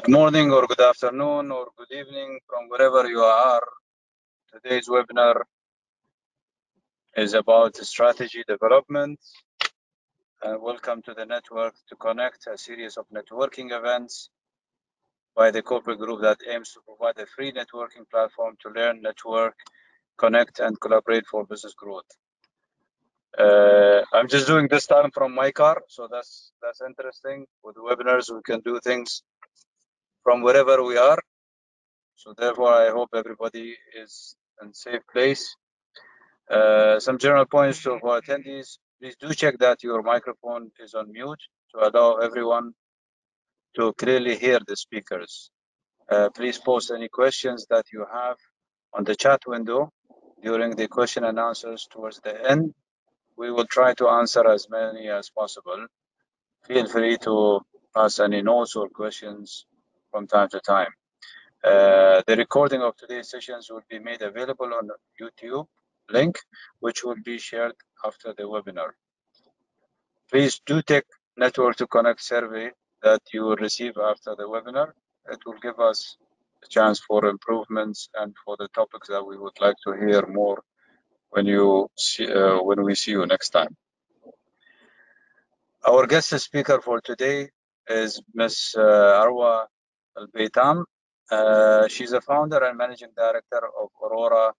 Good morning or good afternoon or good evening from wherever you are. Today's webinar is about strategy development. Welcome to the Network to Connect, a series of networking events by the corporate group that aims to provide a free networking platform to learn, network, connect, and collaborate for business growth. I'm just doing this time from my car, so that's interesting. With webinars, we can do things from wherever we are. So therefore, I hope everybody is in a safe place. Some general points to our attendees. Please do check that your microphone is on mute to allow everyone to clearly hear the speakers. Please post any questions that you have on the chat window during the question and answers towards the end. We will try to answer as many as possible. Feel free to pass any notes or questions from time to time. The recording of today's sessions will be made available on YouTube link, which will be shared after the webinar. Please do take Network to Connect survey that you will receive after the webinar. It will give us a chance for improvements and for the topics that we would like to hear more when we see you next time. Our guest speaker for today is Ms. Arwa Al-Baitam. She's a founder and managing director of Aurora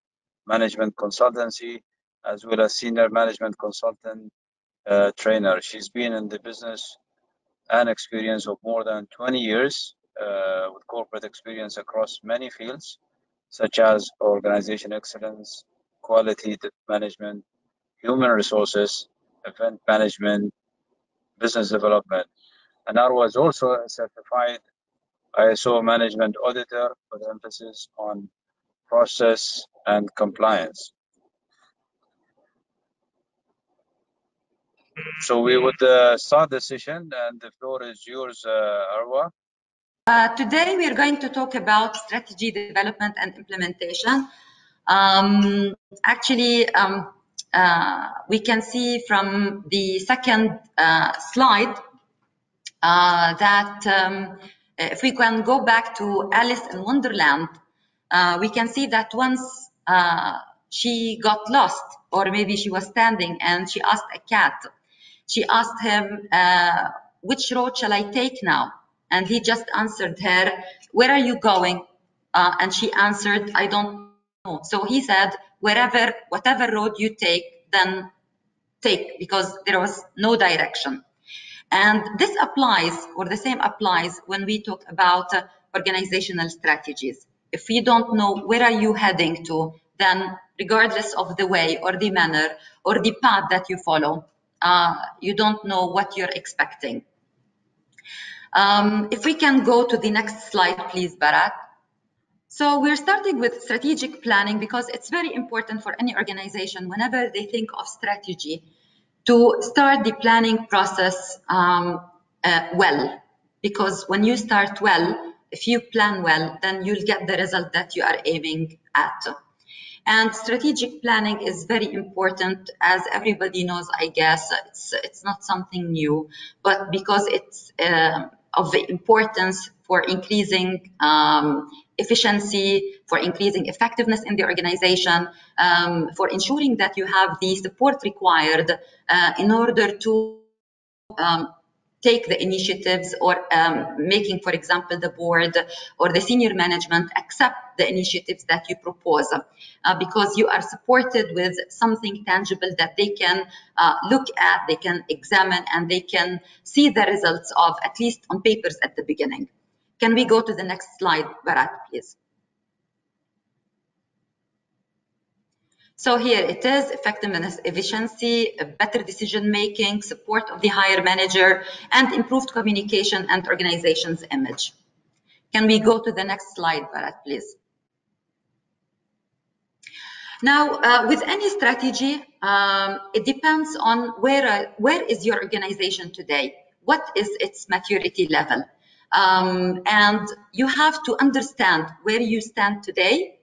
Management Consultancy, as well as senior management consultant trainer. She's been in the business and experience of more than 20 years with corporate experience across many fields, such as organization excellence, quality management, human resources, event management, business development. And Arwa is also a certified ISO management auditor with emphasis on process and compliance. So we would start the session, and the floor is yours, Arwa. Today we are going to talk about strategy development and implementation. We can see from the second slide that if we can go back to Alice in Wonderland, we can see that once she got lost, or maybe she was standing and she asked a cat, she asked him, which road shall I take now? And he just answered her, where are you going? And she answered, I don't know. So he said, whatever road you take, then take, because there was no direction. And this applies, or the same applies, when we talk about organizational strategies. If you don't know where are you heading to, then regardless of the way or the manner or the path that you follow, you don't know what you're expecting. If we can go to the next slide, please, Barat. So we're starting with strategic planning because it's very important for any organization whenever they think of strategy to start the planning process well. Because when you start well, if you plan well, then you'll get the result that you are aiming at. And strategic planning is very important, as everybody knows, I guess. It's not something new, but because it's of the importance for increasing efficiency, for increasing effectiveness in the organization, for ensuring that you have the support required in order to take the initiatives, or making, for example, the board or the senior management accept the initiatives that you propose, because you are supported with something tangible that they can look at, they can examine, and they can see the results of, at least on papers at the beginning. Can we go to the next slide, Barat, please? So here it is: effectiveness, efficiency, better decision-making, support of the higher manager, and improved communication and organization's image. Can we go to the next slide, Barat, please? Now, with any strategy, it depends on where is your organization today? What is its maturity level? And you have to understand where you stand today.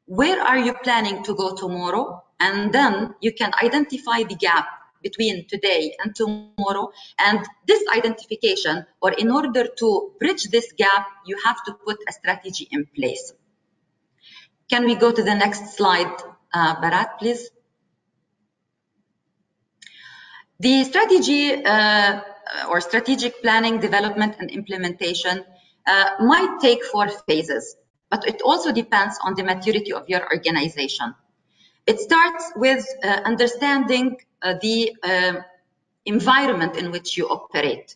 Where are you planning to go tomorrow? And then you can identify the gap between today and tomorrow. And this identification, or in order to bridge this gap, you have to put a strategy in place. Can we go to the next slide, Barat, please? The strategy or strategic planning, development, and implementation might take 4 phases, but it also depends on the maturity of your organization. It starts with understanding the environment in which you operate,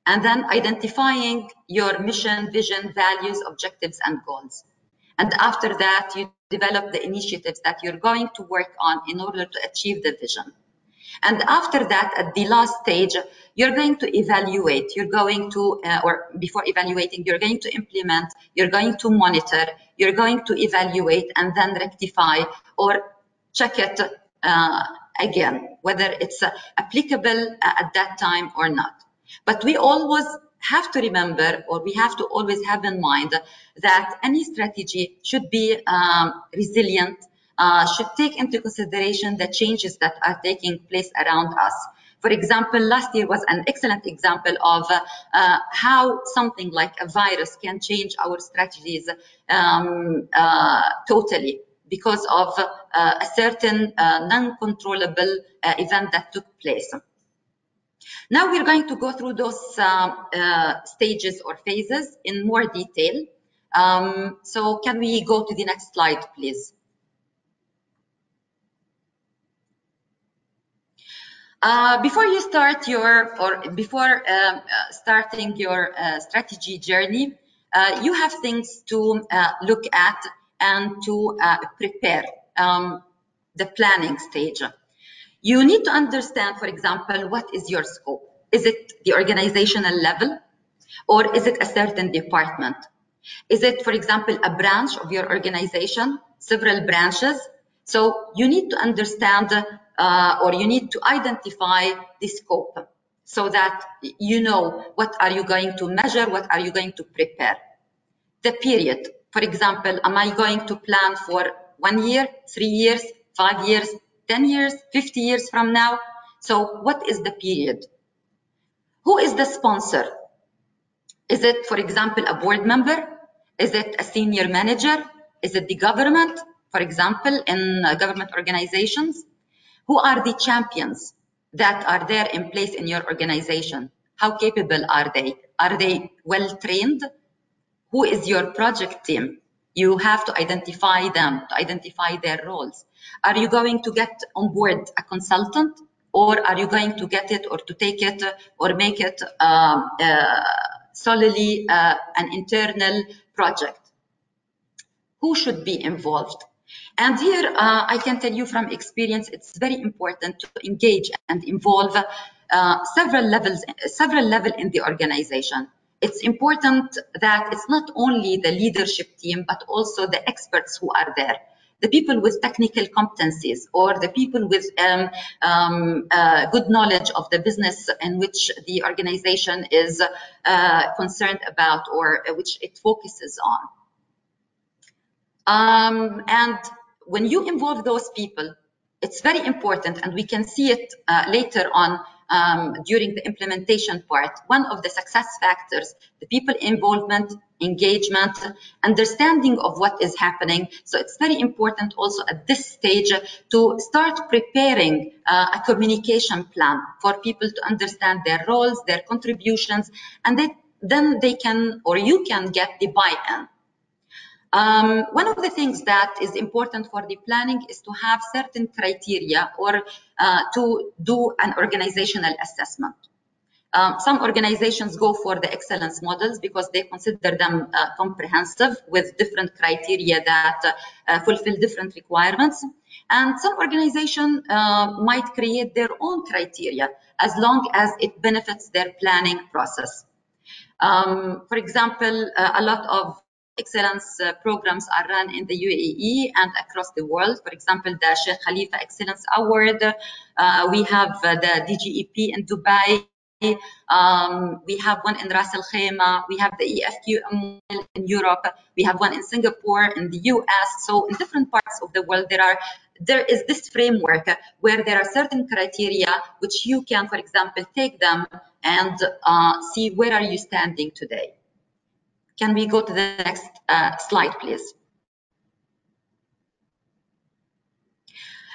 and then identifying your mission, vision, values, objectives, and goals. And after that, you develop the initiatives that you're going to work on in order to achieve the vision. And after that, at the last stage, you're going to evaluate, you're going to, or before evaluating, you're going to implement, you're going to monitor, you're going to evaluate, and then rectify or check it again, whether it's applicable at that time or not. But we always have to remember, or we have to always have in mind, that any strategy should be resilient, should take into consideration the changes that are taking place around us. For example, last year was an excellent example of how something like a virus can change our strategies totally because of a certain non-controllable event that took place. Now we're going to go through those stages or phases in more detail. So can we go to the next slide, please? Before you start your, or before starting your strategy journey, you have things to look at and to prepare the planning stage. You need to understand, for example, what is your scope? Is it the organizational level, or is it a certain department? Is it, for example, a branch of your organization, several branches? So you need to understand or you need to identify the scope so that you know what are you going to measure, what are you going to prepare. The period, for example, am I going to plan for 1 year, 3 years, 5 years, 10 years, 50 years from now? So what is the period? Who is the sponsor? Is it, for example, a board member? Is it a senior manager? Is it the government, for example, in government organizations? Who are the champions that are there in place in your organization? How capable are they? Are they well trained? Who is your project team? You have to identify them, to identify their roles. Are you going to get on board a consultant, or are you going to get it or to take it or make it solely an internal project? Who should be involved? And here I can tell you from experience, it's very important to engage and involve several levels in the organization. It's important that it's not only the leadership team, but also the experts who are there, the people with technical competencies, or the people with good knowledge of the business in which the organization is concerned about, or which it focuses on. And when you involve those people, it's very important, and we can see it later on during the implementation part. One of the success factors, the people involvement, engagement, understanding of what is happening. So it's very important also at this stage to start preparing a communication plan for people to understand their roles, their contributions, and then they can, or you can get the buy-in. One of the things that is important for the planning is to have certain criteria, or to do an organizational assessment. Some organizations go for the excellence models because they consider them comprehensive with different criteria that fulfill different requirements. And some organizations might create their own criteria as long as it benefits their planning process. For example, a lot of excellence programs are run in the UAE and across the world. For example, the Sheikh Khalifa Excellence Award. We have the DGEP in Dubai. we have one in Ras Al Khaimah, we have the EFQ in Europe, we have one in Singapore, in the US. So in different parts of the world, there is this framework where there are certain criteria which you can, for example, take them and see where are you standing today. Can we go to the next slide, please?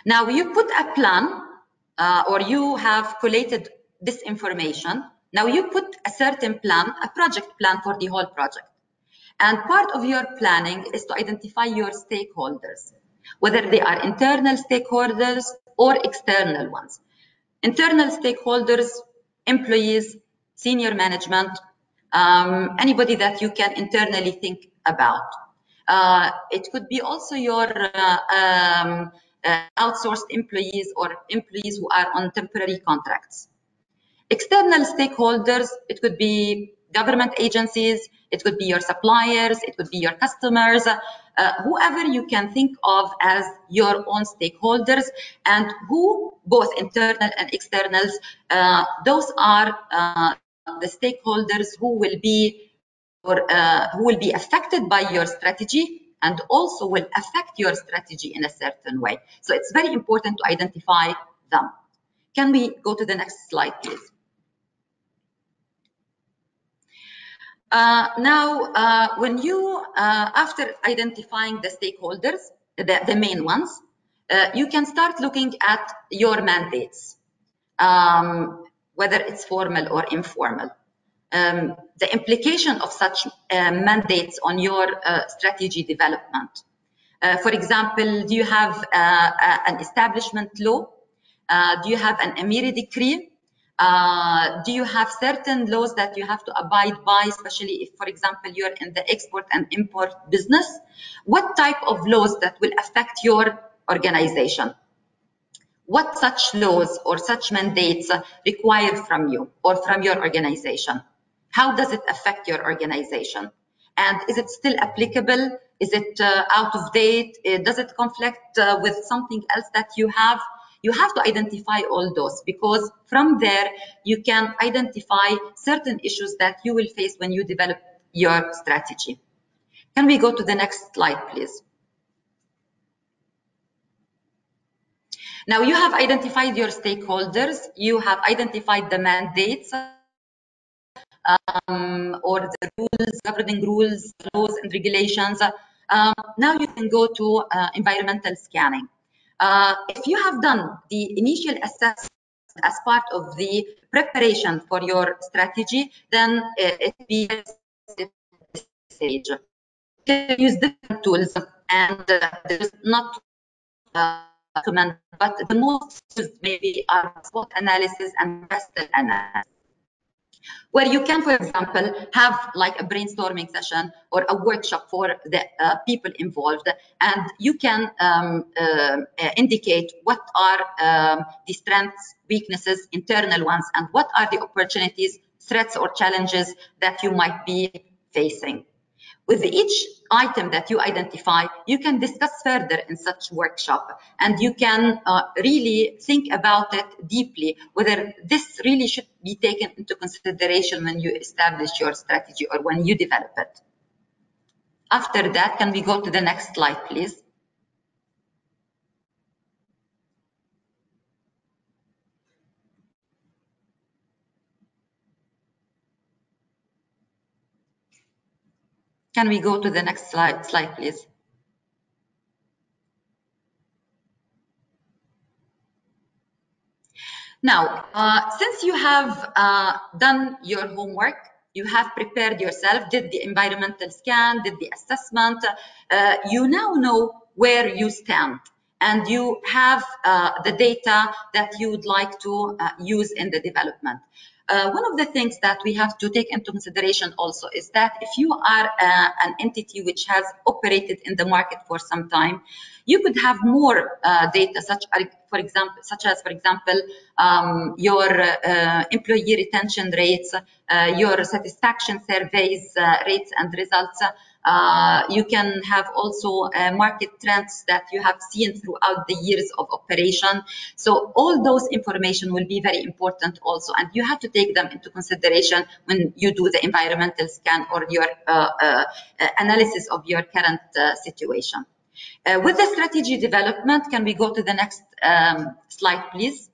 Now you put a plan or you have collated this information. Now you put a certain plan, a project plan for the whole project. And part of your planning is to identify your stakeholders, whether they are internal stakeholders or external ones. Internal stakeholders, employees, senior management, anybody that you can internally think about. It could be also your outsourced employees or employees who are on temporary contracts. External stakeholders, it could be government agencies, it could be your suppliers, it could be your customers, whoever you can think of as your own stakeholders, and who, both internal and externals, those are the stakeholders who will be affected by your strategy and also will affect your strategy in a certain way. So it's very important to identify them. Can we go to the next slide, please? When you, after identifying the stakeholders, the main ones, you can start looking at your mandates, whether it's formal or informal. The implication of such mandates on your strategy development. For example, do you have an establishment law? Do you have an Emiri decree? Do you have certain laws that you have to abide by, especially if, for example, you're in the export and import business? What type of laws that will affect your organization? What such laws or such mandates require from you or from your organization? How does it affect your organization? And is it still applicable? Is it out of date? Does it conflict with something else that you have? You have to identify all those, because from there you can identify certain issues that you will face when you develop your strategy. Can we go to the next slide, please? Now you have identified your stakeholders, you have identified the mandates or the rules, governing rules, laws and regulations. Now you can go to environmental scanning. If you have done the initial assessment as part of the preparation for your strategy, then it will be this stage. You can use different tools, and there's not recommend, but the most used maybe are SWOT analysis and Western analysis, where you can, for example, have like a brainstorming session or a workshop for the people involved, and you can indicate what are the strengths, weaknesses, internal ones, and what are the opportunities, threats, or challenges that you might be facing. With each item that you identify, you can discuss further in such workshop, and you can really think about it deeply, whether this really should be taken into consideration when you establish your strategy or when you develop it. After that, can we go to the next slide, please? Can we go to the next slide, please? Now, since you have done your homework, you have prepared yourself, did the environmental scan, did the assessment, you now know where you stand, and you have the data that you would like to use in the development. One of the things that we have to take into consideration also is that if you are an entity which has operated in the market for some time, you could have more data, such as, for example, your employee retention rates, your satisfaction surveys, rates and results, You can have also market trends that you have seen throughout the years of operation. So all those information will be very important also, and you have to take them into consideration when you do the environmental scan or your analysis of your current situation. With the strategy development, can we go to the next slide, please?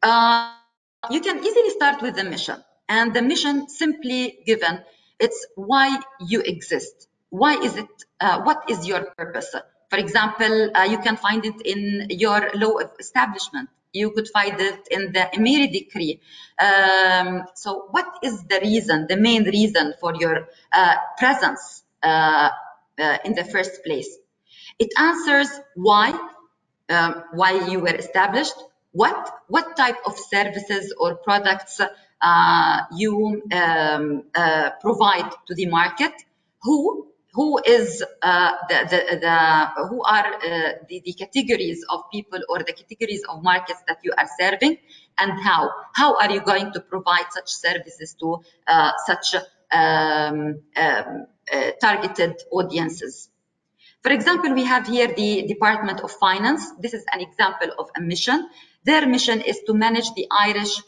You can easily start with the mission, and the mission simply given, it's why you exist. Why is it, what is your purpose? For example, you can find it in your law of establishment. You could find it in the Emiri decree. So what is the reason, the main reason for your presence in the first place? It answers why you were established, what type of services or products you provide to the market, who is who are the categories of people or the categories of markets that you are serving, and how are you going to provide such services to such targeted audiences. For example, we have here the Department of Finance. This is an example of a mission. Their mission is to manage the Irish,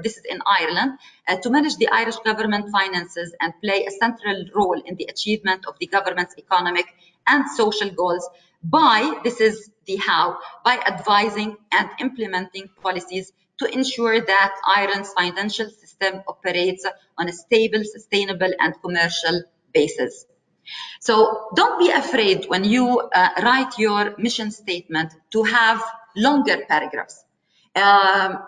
this is in Ireland, to manage the Irish government finances and play a central role in the achievement of the government's economic and social goals by, this is the how, by advising and implementing policies to ensure that Ireland's financial system operates on a stable, sustainable, and commercial basis. So don't be afraid when you write your mission statement to have longer paragraphs.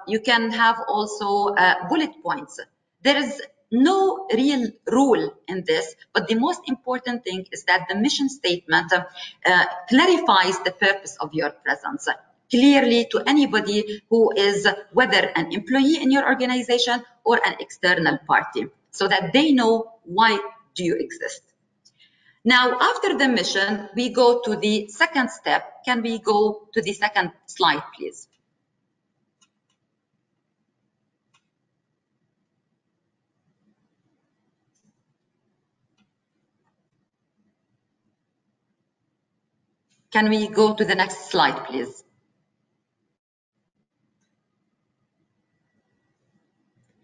You can have also bullet points. There is no real rule in this, but the most important thing is that the mission statement clarifies the purpose of your presence clearly to anybody who is whether an employee in your organization or an external party, so that they know why do you exist. Now, after the mission, we go to the second step. Can we go to the second slide, please? Can we go to the next slide, please?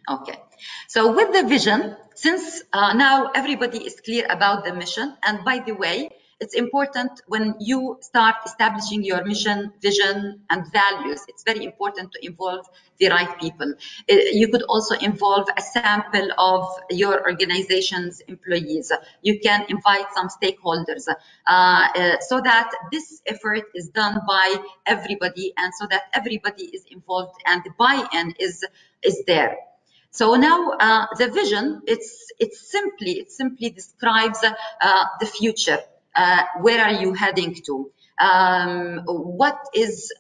Okay. So with the vision, since now everybody is clear about the mission, and by the way, it's important when you start establishing your mission, vision, and values, it's very important to involve the right people. You could also involve a sample of your organization's employees. You can invite some stakeholders so that this effort is done by everybody, and so that everybody is involved and the buy-in is there. So now the vision, it simply describes the future. Where are you heading to? What is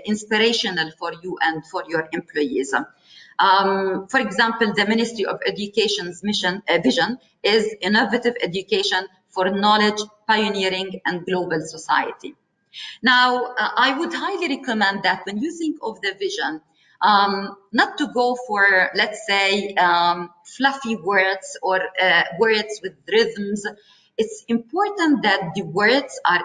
inspirational for you and for your employees? For example, the Ministry of Education's mission vision is innovative education for knowledge, pioneering, and global society. Now, I would highly recommend that when you think of the vision, not to go for, let's say, fluffy words or words with rhythms. It's important that the words are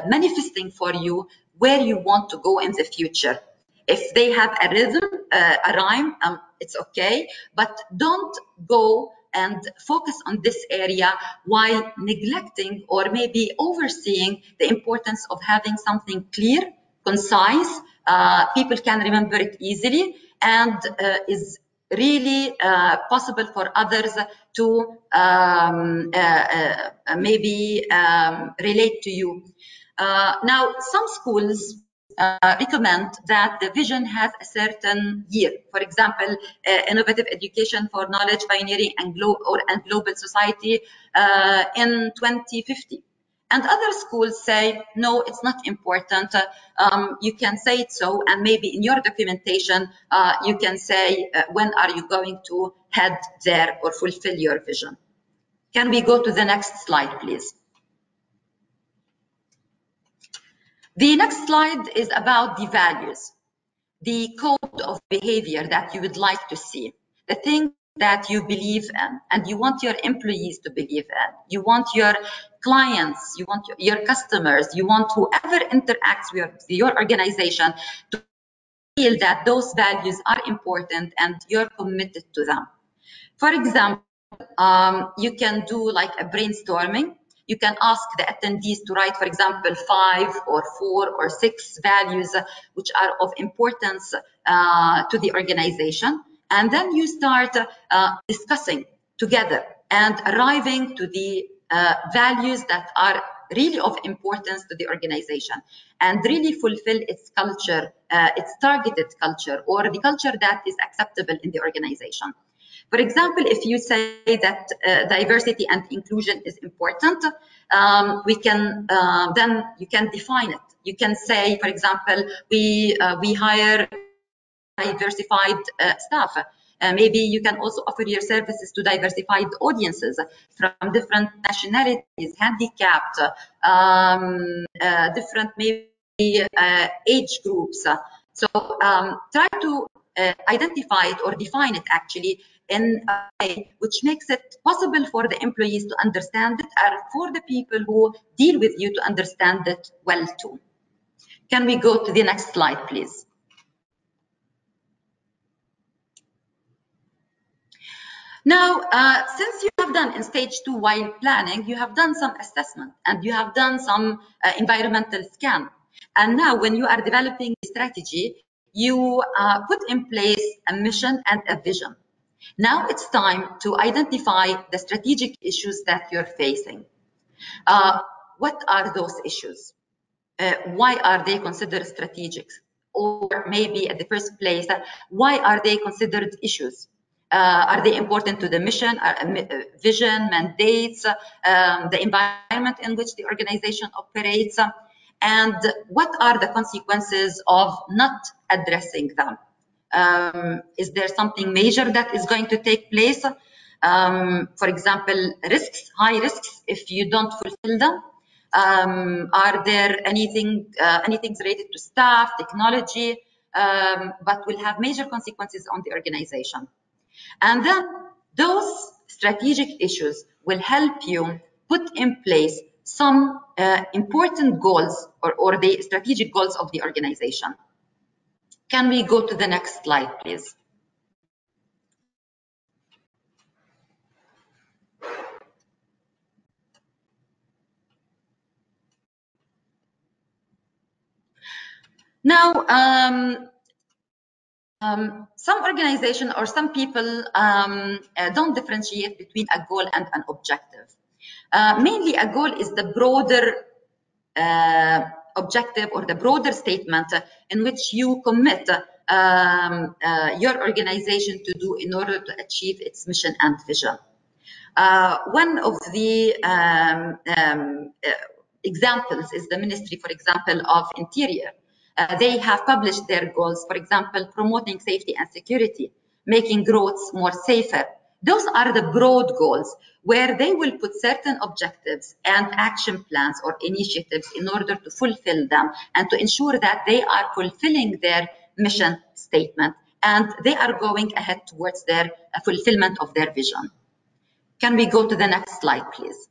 manifesting for you where you want to go in the future. If they have a rhythm, a rhyme, it's okay, but don't go and focus on this area while neglecting or maybe overseeing the importance of having something clear, concise, people can remember it easily, and is really possible for others to maybe relate to you. Now, some schools recommend that the vision has a certain year. For example, innovative education for knowledge, pioneering, and global society in 2050. And other schools say, no, it's not important. You can say it so, and maybe in your documentation, you can say, when are you going to head there or fulfill your vision? Can we go to the next slide, please? The next slide is about the values, the code of behavior that you would like to see. the things that you believe in and you want your employees to believe in, you want your clients, you want your customers, you want whoever interacts with your organization to feel that those values are important and you're committed to them. For example, you can do like a brainstorming. You can ask the attendees to write, for example, 5 or 4 or 6 values which are of importance to the organization. And then you start discussing together and arriving to the values that are really of importance to the organization and really fulfill its culture, its targeted culture, or the culture that is acceptable in the organization. For example, if you say that diversity and inclusion is important, we can then you can define it. You can say, for example, we hire diversified staff. Maybe you can also offer your services to diversified audiences from different nationalities, handicapped, different maybe age groups. So try to identify it or define it actually in a way which makes it possible for the employees to understand it and for the people who deal with you to understand it well too. Can we go to the next slide, please? Now, since you have done in stage 2 while planning, you have done some assessment and you have done some environmental scan. And now when you are developing a strategy, you put in place a mission and a vision. Now it's time to identify the strategic issues that you're facing. What are those issues? Why are they considered strategic? Or maybe at the first place, why are they considered issues? Are they important to the mission, vision, mandates, the environment in which the organization operates? And what are the consequences of not addressing them? Is there something major that is going to take place? For example, risks, high risks, if you don't fulfill them. Are there anything related to staff, technology, but will have major consequences on the organization? And then those strategic issues will help you put in place some important goals or the strategic goals of the organization. Can we go to the next slide, please? Now, some organization or some people don't differentiate between a goal and an objective. Mainly, a goal is the broader objective or the broader statement in which you commit your organization to do in order to achieve its mission and vision. One of the examples is the Ministry, for example, of Interior. They have published their goals, for example, promoting safety and security, making roads more safer. Those are the broad goals where they will put certain objectives and action plans or initiatives in order to fulfill them and to ensure that they are fulfilling their mission statement and they are going ahead towards their fulfillment of their vision. Can we go to the next slide, please?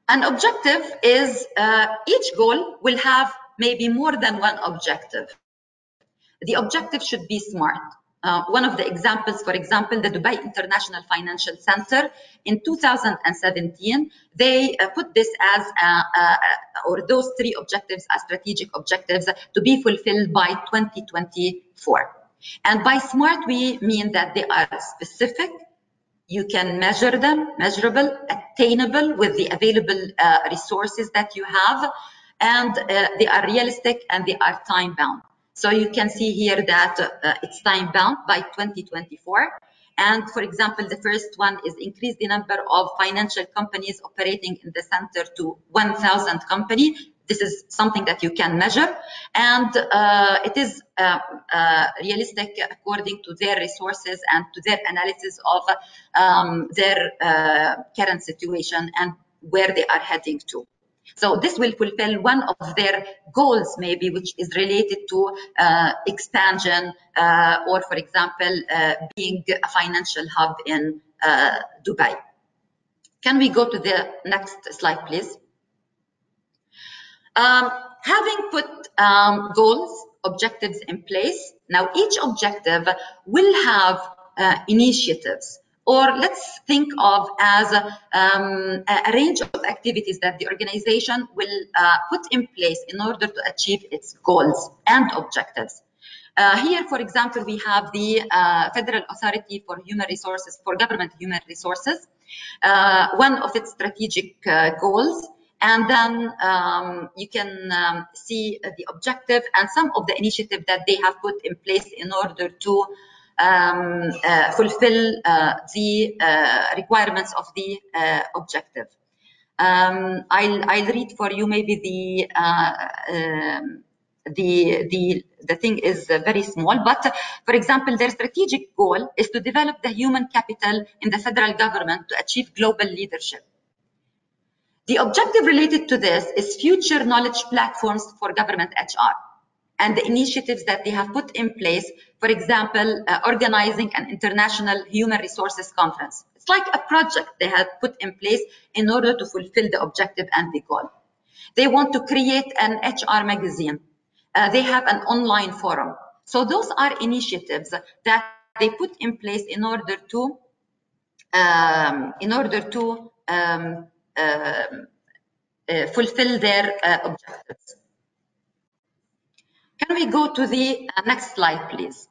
An objective is each goal will have maybe more than one objective. The objective should be smart. One of the examples, for example, the Dubai International Financial Center in 2017, they put this as, or those 3 objectives as strategic objectives to be fulfilled by 2024. And by smart, we mean that they are specific, you can measure them, measurable, attainable with the available resources that you have, and they are realistic and they are time-bound. So you can see here that it's time-bound by 2024. And for example, the first one is increase the number of financial companies operating in the center to 1,000 companies. This is something that you can measure, and it is realistic according to their resources and to their analysis of their current situation and where they are heading to. So this will fulfill one of their goals, maybe, which is related to expansion or, for example, being a financial hub in Dubai. Can we go to the next slide, please? Having put goals, objectives in place, now each objective will have initiatives, or let's think of as a range of activities that the organization will put in place in order to achieve its goals and objectives. Here, for example, we have the Federal Authority for Human Resources, for Government Human Resources, one of its strategic goals. And then you can see the objective and some of the initiatives that they have put in place in order to fulfill the requirements of the objective. I'll read for you maybe the thing is very small, but for example, their strategic goal is to develop the human capital in the federal government to achieve global leadership. The objective related to this is future knowledge platforms for government HR and the initiatives that they have put in place, for example, organizing an international human resources conference. It's like a project they have put in place in order to fulfill the objective and the goal. They want to create an HR magazine. They have an online forum. So those are initiatives that they put in place in order to fulfill their objectives. Can we go to the next slide, please?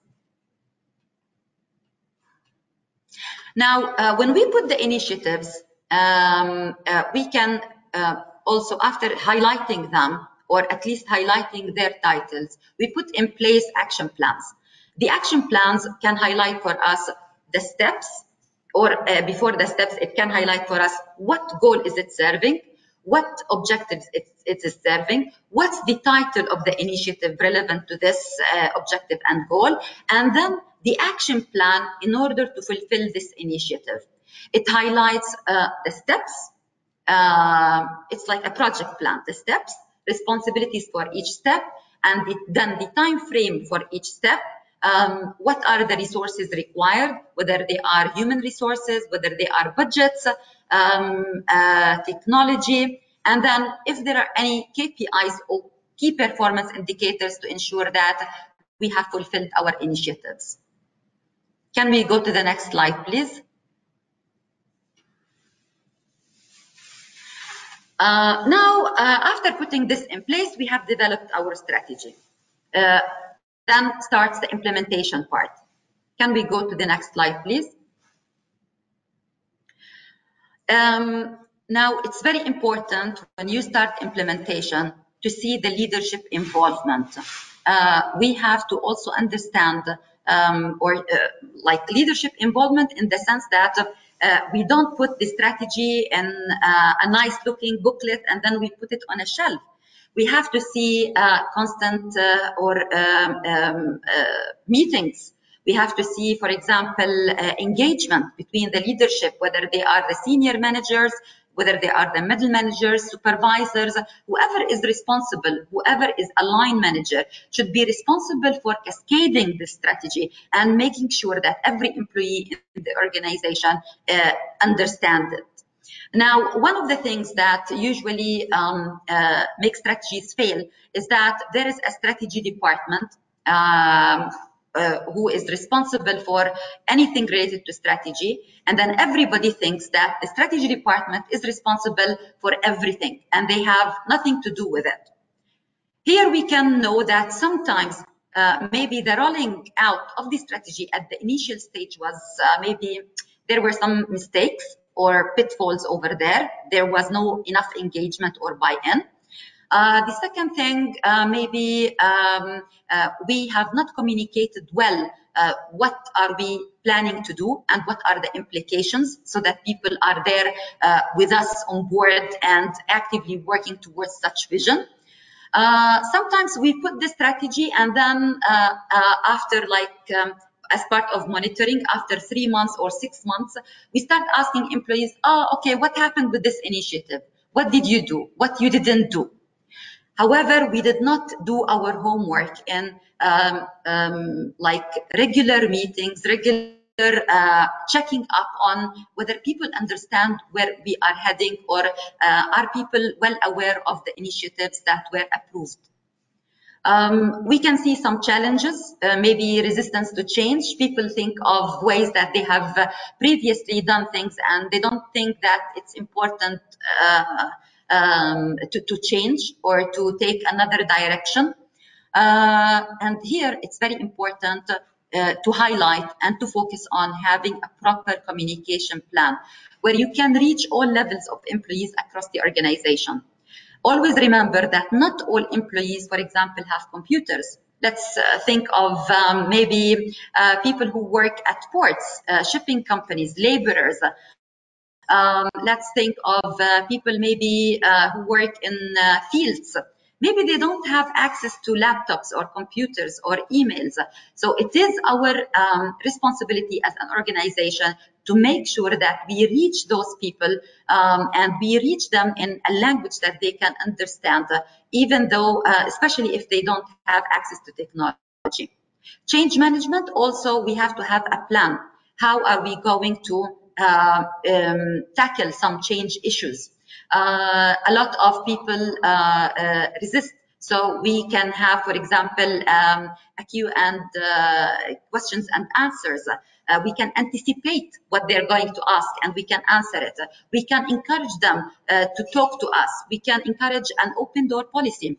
Now, when we put the initiatives, we can also, after highlighting them, or at least highlighting their titles, we put in place action plans. The action plans can highlight for us the steps, or before the steps, it can highlight for us what goal is it serving, what objectives it is serving, what's the title of the initiative relevant to this objective and goal, and then the action plan in order to fulfill this initiative. It highlights the steps. It's like a project plan, the steps, responsibilities for each step, and then the time frame for each step. What are the resources required, whether they are human resources, whether they are budgets, technology, and then if there are any KPIs or key performance indicators to ensure that we have fulfilled our initiatives. Can we go to the next slide, please? Now, after putting this in place, we have developed our strategy. Then starts the implementation part. Can we go to the next slide, please? Now, it's very important when you start implementation to see the leadership involvement. We have to also understand like leadership involvement in the sense that we don't put the strategy in a nice looking booklet and then we put it on a shelf. We have to see constant meetings. We have to see, for example, engagement between the leadership, whether they are the senior managers, whether they are the middle managers, supervisors, whoever is responsible, whoever is a line manager should be responsible for cascading this strategy and making sure that every employee in the organization understands it. Now, one of the things that usually makes strategies fail is that there is a strategy department who is responsible for anything related to strategy, and then everybody thinks that the strategy department is responsible for everything, and they have nothing to do with it. Here we can know that sometimes maybe the rolling out of the strategy at the initial stage was maybe there were some mistakes or pitfalls over there. There was no enough engagement or buy-in. The second thing, maybe we have not communicated well what are we planning to do and what are the implications so that people are there with us on board and actively working towards such vision. Sometimes we put the strategy and then after as part of monitoring, after 3 months or 6 months, we start asking employees, oh, okay, what happened with this initiative? What did you do? What you didn't do? However, we did not do our homework in like regular meetings, regular checking up on whether people understand where we are heading, or are people well aware of the initiatives that were approved. We can see some challenges, maybe resistance to change. People think of ways that they have previously done things, and they don't think that it's important to change or to take another direction. And here it's very important to highlight and to focus on having a proper communication plan where you can reach all levels of employees across the organization. Always remember that not all employees, for example, have computers. Let's think of maybe people who work at ports, shipping companies, laborers. Let's think of people maybe who work in fields. Maybe they don't have access to laptops or computers or emails. So it is our responsibility as an organization to make sure that we reach those people and we reach them in a language that they can understand, even though, especially if they don't have access to technology. Change management, also, we have to have a plan. How are we going to tackle some change issues? A lot of people resist. So we can have, for example, a queue and questions and answers. We can anticipate what they're going to ask and we can answer it. We can encourage them to talk to us. We can encourage an open door policy.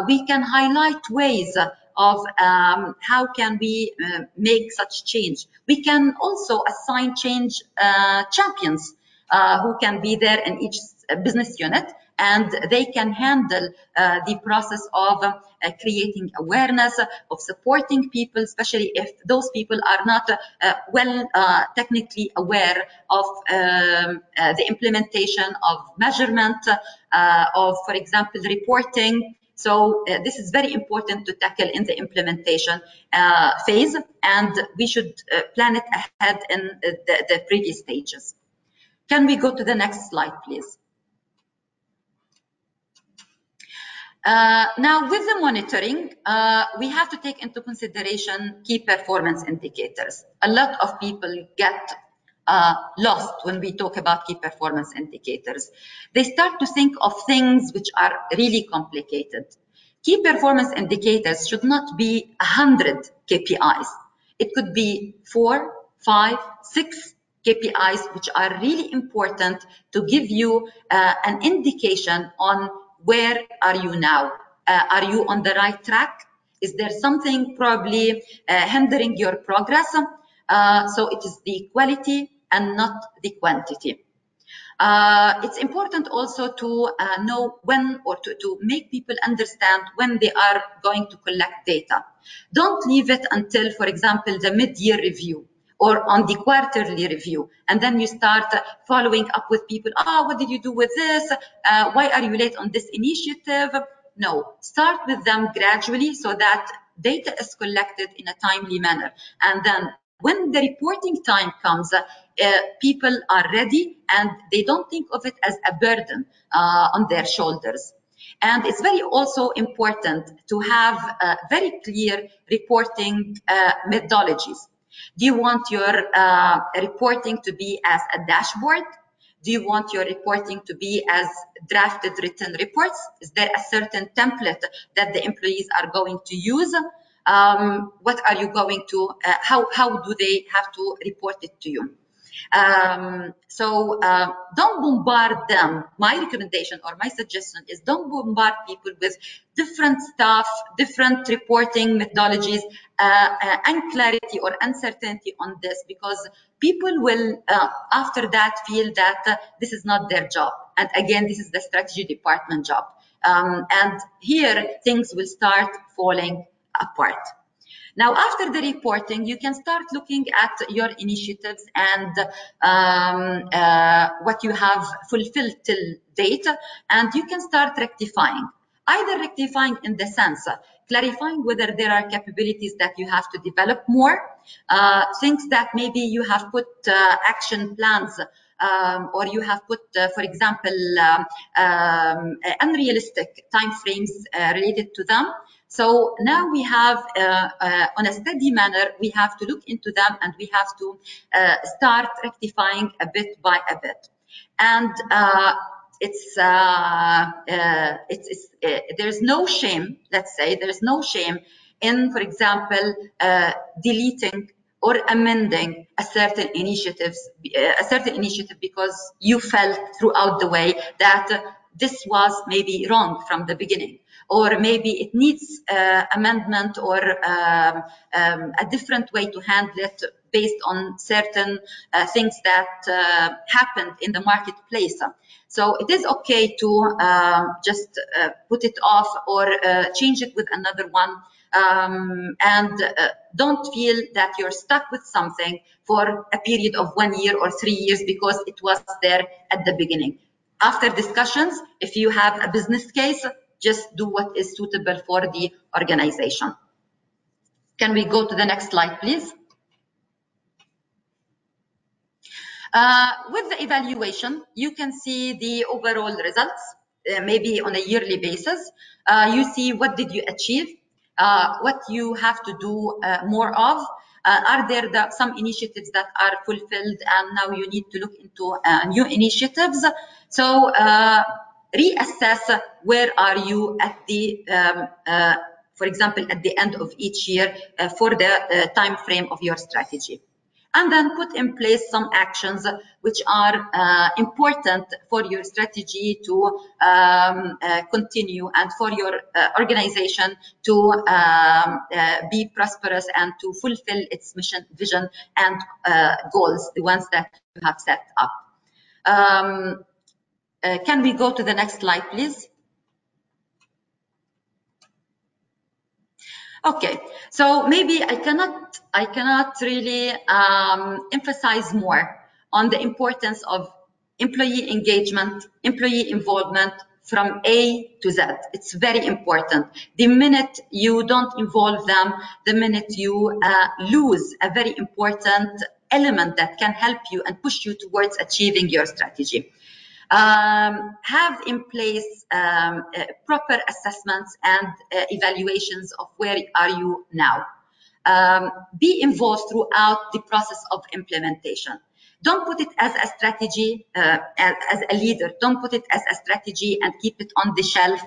We can highlight ways of how can we make such change. We can also assign change champions who can be there in each business unit, and they can handle the process of creating awareness, of supporting people, especially if those people are not well technically aware of the implementation of measurement, of, for example, reporting. So this is very important to tackle in the implementation phase, and we should plan it ahead in the previous stages. Can we go to the next slide, please? Now, with the monitoring, we have to take into consideration key performance indicators. A lot of people get lost when we talk about key performance indicators. They start to think of things which are really complicated. Key performance indicators should not be 100 KPIs. It could be 4, 5, 6 KPIs, which are really important to give you an indication on where are you now? Are you on the right track? Is there something probably hindering your progress? So it is the quality and not the quantity. It's important also to know when, or to make people understand when they are going to collect data. Don't leave it until, for example, the mid-year review or on the quarterly review, and then you start following up with people. What did you do with this? Why are you late on this initiative? No, start with them gradually so that data is collected in a timely manner. And then when the reporting time comes, people are ready and they don't think of it as a burden on their shoulders. And it's very also important to have very clear reporting methodologies. Do you want your reporting to be as a dashboard? Do you want your reporting to be as drafted written reports? Is there a certain template that the employees are going to use? What are you going to, how do they have to report it to you? So don't bombard them. My recommendation or my suggestion is don't bombard people with different stuff, different reporting methodologies, unclarity or uncertainty on this, because people will after that feel that this is not their job. And again, this is the strategy department job. And here things will start falling apart. Now, after the reporting, you can start looking at your initiatives and what you have fulfilled till date, and you can start rectifying. Either rectifying in the sense, clarifying whether there are capabilities that you have to develop more, things that maybe you have put action plans or you have put, for example, unrealistic timeframes related to them. So now we have, on a steady manner, we have to look into them and we have to start rectifying a bit by a bit. And there's no shame, let's say, there's no shame in, for example, deleting or amending a certain initiative because you felt throughout the way that this was maybe wrong from the beginning, or maybe it needs amendment or a different way to handle it based on certain things that happened in the marketplace. So it is okay to just put it off or change it with another one. And don't feel that you're stuck with something for a period of 1 year or 3 years because it was there at the beginning. After discussions, if you have a business case, just do what is suitable for the organization. Can we go to the next slide, please? With the evaluation, you can see the overall results, maybe on a yearly basis. You see what did you achieve, what you have to do more of. Are there some initiatives that are fulfilled and now you need to look into new initiatives? So reassess where are you at the, for example, at the end of each year for the time frame of your strategy. And then put in place some actions which are important for your strategy to continue and for your organization to be prosperous and to fulfill its mission, vision, and goals, the ones that you have set up. Can we go to the next slide, please? Okay, so maybe I cannot really emphasize more on the importance of employee engagement, employee involvement from A to Z. It's very important. The minute you don't involve them, the minute you lose a very important element that can help you and push you towards achieving your strategy. Have in place proper assessments and evaluations of where are you now. Be involved throughout the process of implementation. Don't put it as a strategy, as a leader. Don't put it as a strategy and keep it on the shelf.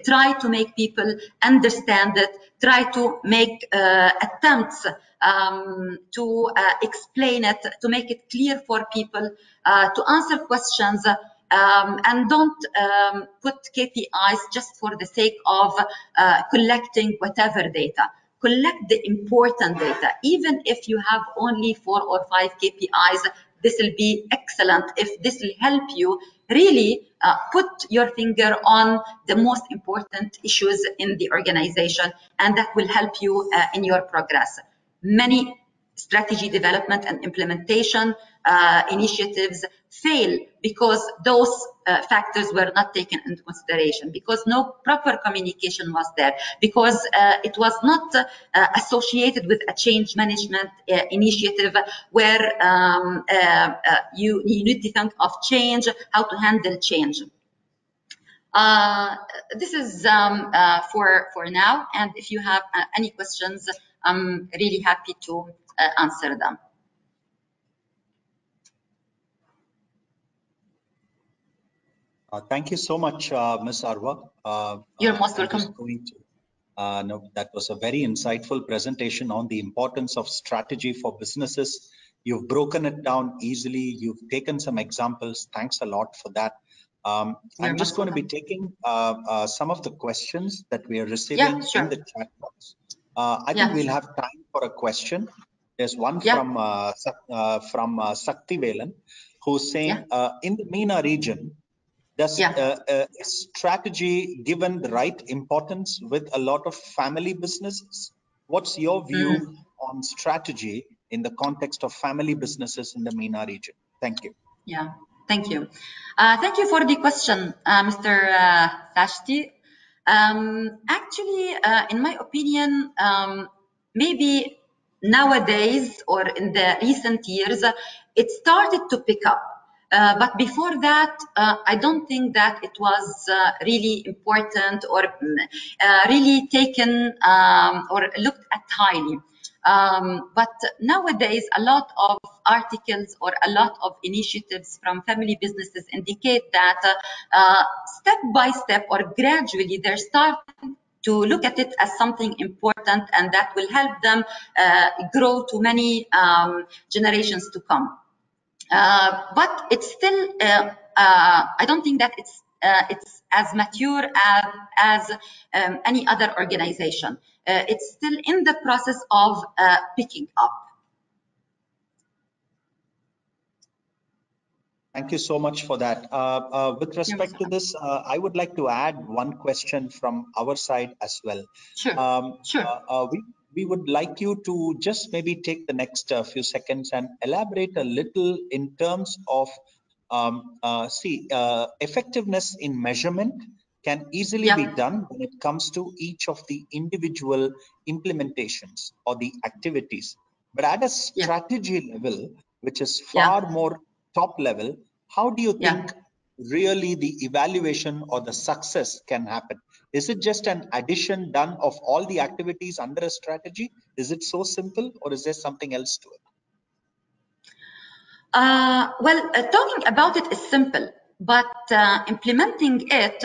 Try to make people understand it. Try to make attempts to explain it, to make it clear for people, to answer questions. And don't put KPIs just for the sake of collecting whatever data. Collect the important data. Even if you have only 4 or 5 KPIs, this will be excellent if this will help you really put your finger on the most important issues in the organization, and that will help you in your progress. Many strategy development and implementation initiatives fail because those factors were not taken into consideration, because no proper communication was there, because it was not associated with a change management initiative where you need to think of change, how to handle change. This is for now, and if you have any questions, I'm really happy to answer them. Thank you so much, Ms. Arwa. You're most welcome. No, that was a very insightful presentation on the importance of strategy for businesses. You've broken it down easily. You've taken some examples. Thanks a lot for that. I'm just going to be taking some of the questions that we are receiving in the chat box. I think we'll have time for a question. There's one from Sakti Velan, who's saying, in the MENA region, does strategy given the right importance with a lot of family businesses? What's your view on strategy in the context of family businesses in the MENA region? Thank you. Yeah, thank you. Thank you for the question, Mr. Tashti. Actually, in my opinion, maybe nowadays or in the recent years, it started to pick up. But before that, I don't think that it was really important or really taken or looked at highly. But nowadays, a lot of articles or a lot of initiatives from family businesses indicate that step by step or gradually they're starting to look at it as something important and that will help them grow to many generations to come. But it's still, I don't think that it's as mature as any other organization. It's still in the process of picking up. Thank you so much for that. With respect to this, I would like to add one question from our side as well. Sure. We would like you to just maybe take the next few seconds and elaborate a little in terms of effectiveness in measurement can easily be done when it comes to each of the individual implementations or the activities. But at a strategy level, which is far more top level, how do you think really the evaluation or the success can happen? Is it just an addition done of all the activities under a strategy? Is it so simple, or is there something else to it? Well, talking about it is simple, but implementing it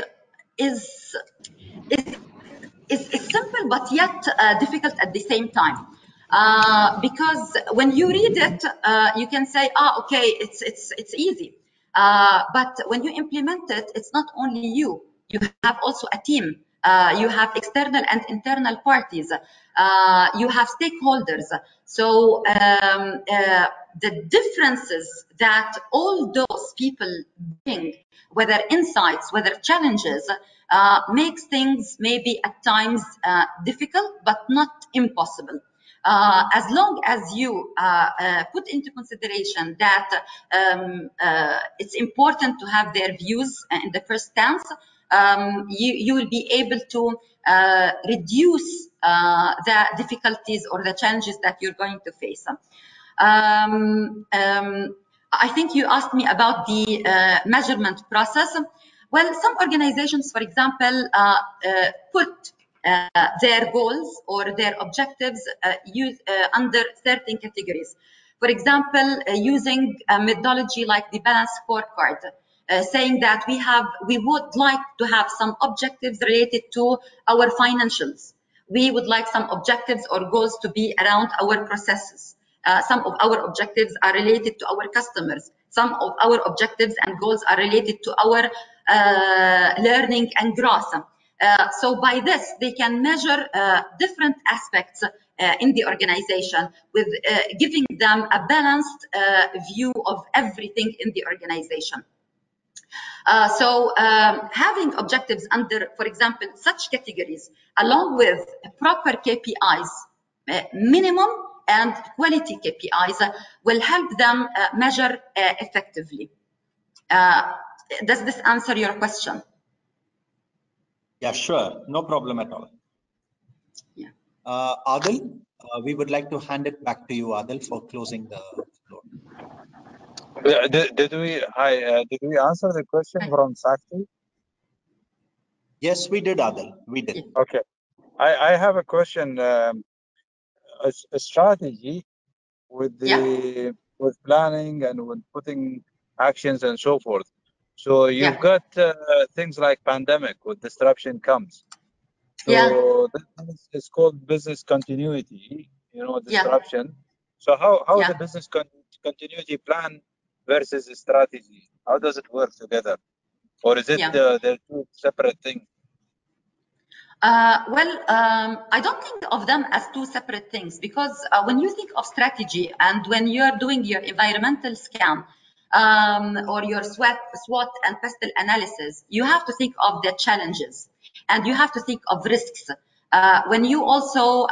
is simple, but yet difficult at the same time. Because when you read it, you can say, okay, it's easy. But when you implement it, it's not only you. You have also a team. You have external and internal parties. You have stakeholders. So the differences that all those people bring, whether insights, whether challenges, makes things maybe at times difficult, but not impossible. As long as you put into consideration that it's important to have their views in the first stance, you will be able to reduce the difficulties or the challenges that you're going to face. I think you asked me about the measurement process. Well, some organizations, for example, put their goals or their objectives under certain categories. For example, using a methodology like the balanced scorecard, saying that we would like to have some objectives related to our financials. We would like some objectives or goals to be around our processes. Some of our objectives are related to our customers. Some of our objectives and goals are related to our learning and growth. So by this, they can measure different aspects in the organization with giving them a balanced view of everything in the organization. Having objectives under, for example, such categories, along with proper KPIs, minimum and quality KPIs, will help them measure effectively. Does this answer your question? Yeah, sure. No problem at all. Yeah. Adil, we would like to hand it back to you, Adil, for closing the floor. Did we answer the question from Sakti? Yes, we did, Adil. We did. Okay. I have a question. A strategy with with planning and with putting actions and so forth. So you've got things like pandemic with disruption comes. So this is called business continuity, disruption. So how the business continuity plan versus strategy? How does it work together? Or is it they're two separate things? I don't think of them as two separate things, because when you think of strategy and when you're doing your environmental scan or your SWOT and pestle analysis, you have to think of the challenges and you have to think of risks. When you also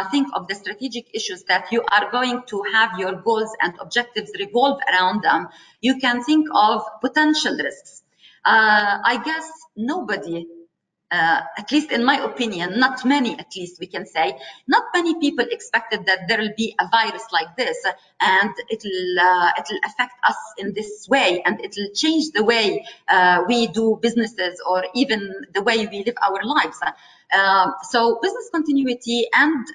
think of the strategic issues that you are going to have your goals and objectives revolve around them, you can think of potential risks. I guess nobody at least in my opinion, not many, at least we can say, not many people expected that there will be a virus like this and it'll affect us in this way, and it'll change the way we do businesses or even the way we live our lives. So business continuity and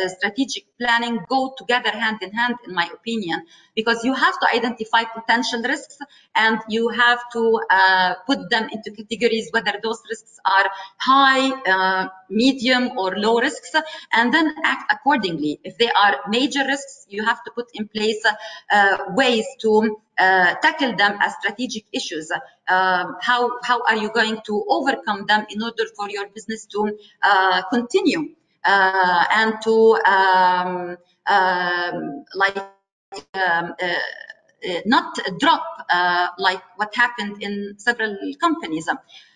strategic planning go together hand in hand, in my opinion, because you have to identify potential risks and you have to put them into categories, whether those risks are high, medium, or low risks, and then act accordingly. If they are major risks, you have to put in place ways to tackle them as strategic issues. How are you going to overcome them in order for your business to continue and to not drop like what happened in several companies.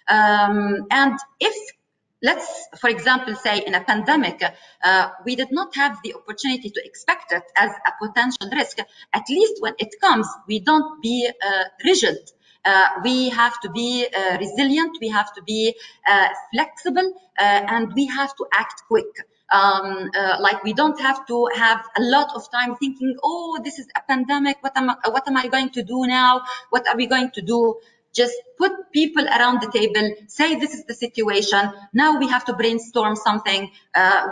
And if, let's, for example, say in a pandemic, we did not have the opportunity to expect it as a potential risk. At least when it comes, we don't be rigid. We have to be resilient, we have to be flexible, and we have to act quick. Like we don't have to have a lot of time thinking, oh, this is a pandemic, what am I going to do now? What are we going to do? Just put people around the table, say this is the situation, now we have to brainstorm something,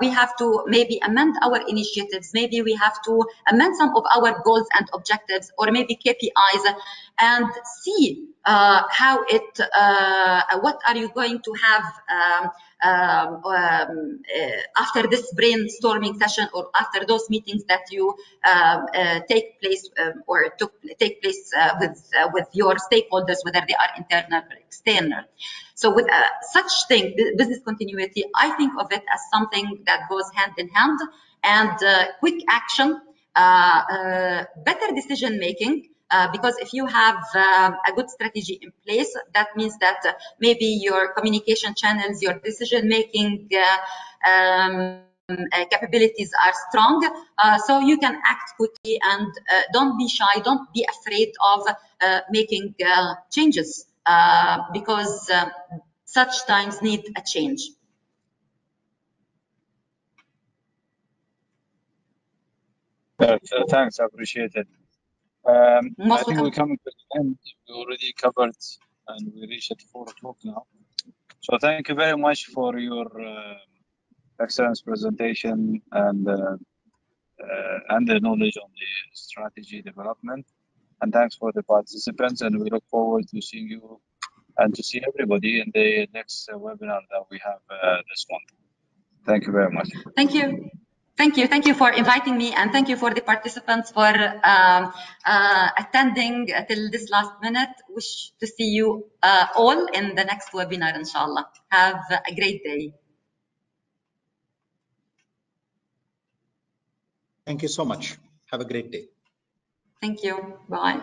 we have to maybe amend our initiatives, maybe we have to amend some of our goals and objectives, or maybe KPIs, and see how it, what are you going to have after this brainstorming session, or after those meetings that you take place with your stakeholders, whether they are internal or external. So with such thing, business continuity, I think of it as something that goes hand in hand, and quick action, better decision making. Because if you have a good strategy in place, that means that maybe your communication channels, your decision-making capabilities are strong, so you can act quickly and don't be shy, don't be afraid of making changes, because such times need a change. Thanks, I appreciate it. I think we're coming to the end. We already covered and we reached at 4 o'clock now. So thank you very much for your excellent presentation and the knowledge on the strategy development. And thanks for the participants, and we look forward to seeing you and to see everybody in the next webinar that we have this month. Thank you very much. Thank you. Thank you for inviting me, and thank you for the participants for attending till this last minute. Wish to see you all in the next webinar, inshallah. Have a great day. Thank you so much. Have a great day. Thank you. Bye.